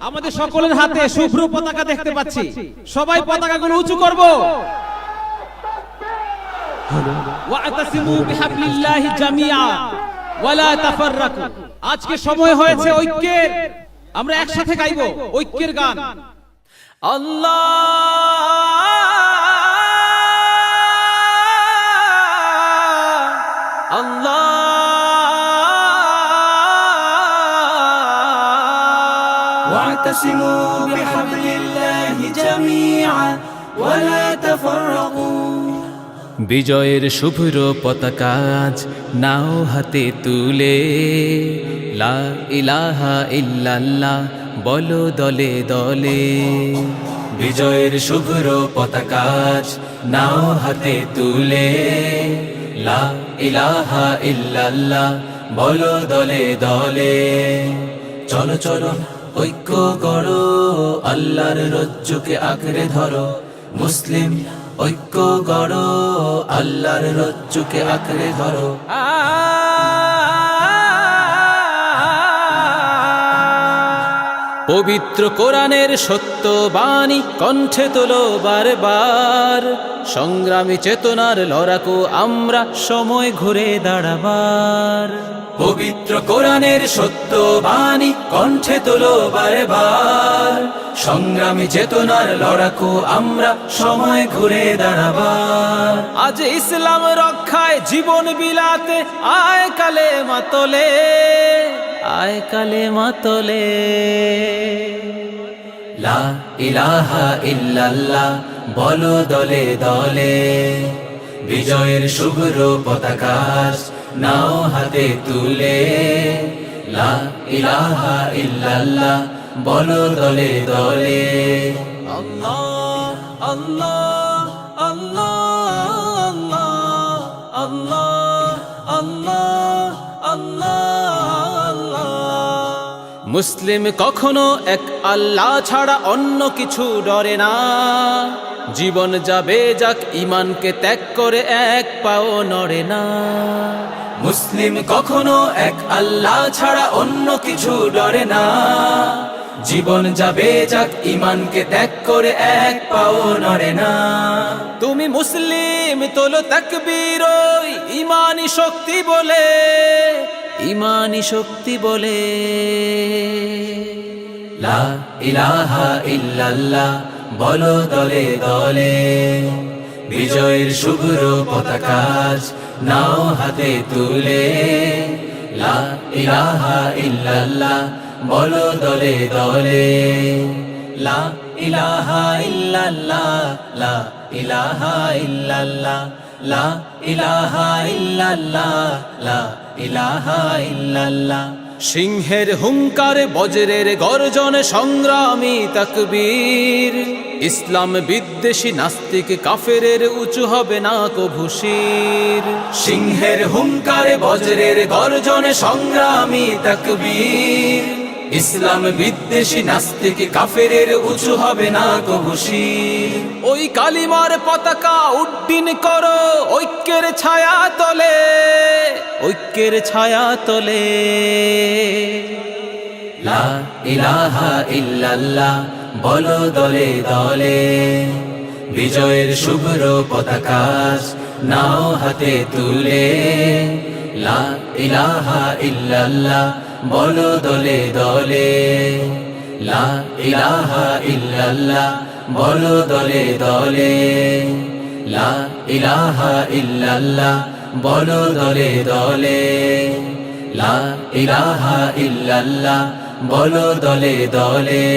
আমাদের সকলের হাতে শুভ্র পতাকা দেখতে পাচ্ছি, সবাই পতাকাগুলো উঁচু করব। ওয়াতাসিমু বিহাবলিল্লাহি জামিআ ওয়ালা তাফাররাকু। আজকে সময় হয়েছে ঐক্যের, আমরা একসাথে গাইবো ঐক্যের গান। আল্লাহ আল্লাহ واعتصموا بحبل الله جميعا ولا تفرقوا। বিজয়ের শুভ্র পতাকা আজ নাও হাতে তুলে, লা ইলাহা ইল্লাল্লাহ বলো দলে দলে। বিজয়ের শুভ্র পতাকা আজ নাও হাতে তুলে, লা ইলাহা ইল্লাল্লাহ বলো দলে দলে। চলো চলো ঐক্য করো, আল্লাহর রজ্জুকে আঁকড়ে ধরো। মুসলিম ঐক্য গড়ো, আল্লাহর রজ্জুকে আঁকড়ে ধরো। পবিত্র কোরআনের সত্য বাণী কণ্ঠে তোলো বারবার, সংগ্রামী চেতনার লড়াকু আমরা সময় ঘুরে দাঁড়াবার। পবিত্র কোরআনের সত্য বাণী কণ্ঠে তোলো বারবার, সংগ্রামী চেতনার লড়াকু আমরা সময় ঘুরে দাঁড়াবার। আজ ইসলাম রক্ষায় জীবন বিলাতে আয় কালেমা তোলে, আয় কালেমা তোলে। লা ইলাহা ইল্লাল্লাহ বলো দলে দলে। বিজয়ের শুভ্র পতাকা নাও হাতে তুলে, লা ইলাহা ইল্লাল্লাহ বলো দলে দলে। আল্লাহ আল্লাহ আল্লাহ আল্লাহ আল্লাহ আল্লাহ। মুসলিম কখনো এক আল্লাহ ছাড়া অন্য কিছু ডরে না। জীবন যাবে যাক ঈমানকে ত্যাগ করে এক পাও নড়ে না। মুসলিম কখনো এক আল্লাহ ছাড়া অন্য কিছু ডরে না। জীবন যাবে যাক ঈমানকে ত্যাগ করে এক পাও নড়ে না। তুমি মুসলিম তোলো তাকবীর ওই ঈমানি শক্তি বলে, ঈমানি শক্তি বলে। লা ইলাহা ইল্লাল্লাহ বলো দলে দলে। বিজয়ের শুভ্র পতাকা নাও হাতে তুলে, লা ইলাহা ইল্লাল্লাহ বলো দলে দলে। লা ইলাহা ইল্লাল্লাহ লা ইলাহা ইল্লাল্লাহ লা ইলাহা ইল্লাল্লাহ লা ইলাহা ইল্লাল্লাহ। সিংহের হুঙ্কার বজ্রের গর্জন সংগ্রামী তাকবীর, ইসলাম বিদ্বেষী নাস্তিক কাফেরের উঁচু হবে না কভু শির। সিংহের হুঙ্কার বজ্রের গর্জন সংগ্রামী তাকবীর, ইসলাম বিদ্বেষী নাস্তিক কাফেরের উঁচু হবে না কভু শির। ওই কালিমার পতাকা উড্ডীন করো ঐক্যের ছায়া তলে, ঐক্যের ছায়া তলে। লা ইলাহা ইল্লাল্লাহ বলো দলে দলে। বিজয়ের শুভ্র পতাকা নাও হাতে তুলে, লা ইলাহা ইল্লাল্লাহ বলো দলে দলে। লা ইলাহা ইল্লাল্লাহ বলো দলে দলে। লা ইলাহা ইল্লাল্লাহ বলো দলে দলে। লা ইলাহা ইল্লাল্লাহ বলো দলে দলে।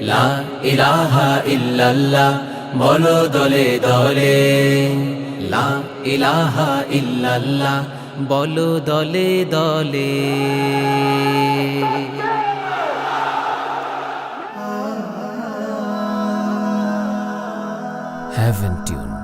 লা ইলাহা ইল্লাল্লাহ বলো দলে দলে। লা ইলাহা ইল্লাল্লাহ বলো দলে দলে। Heaven Tune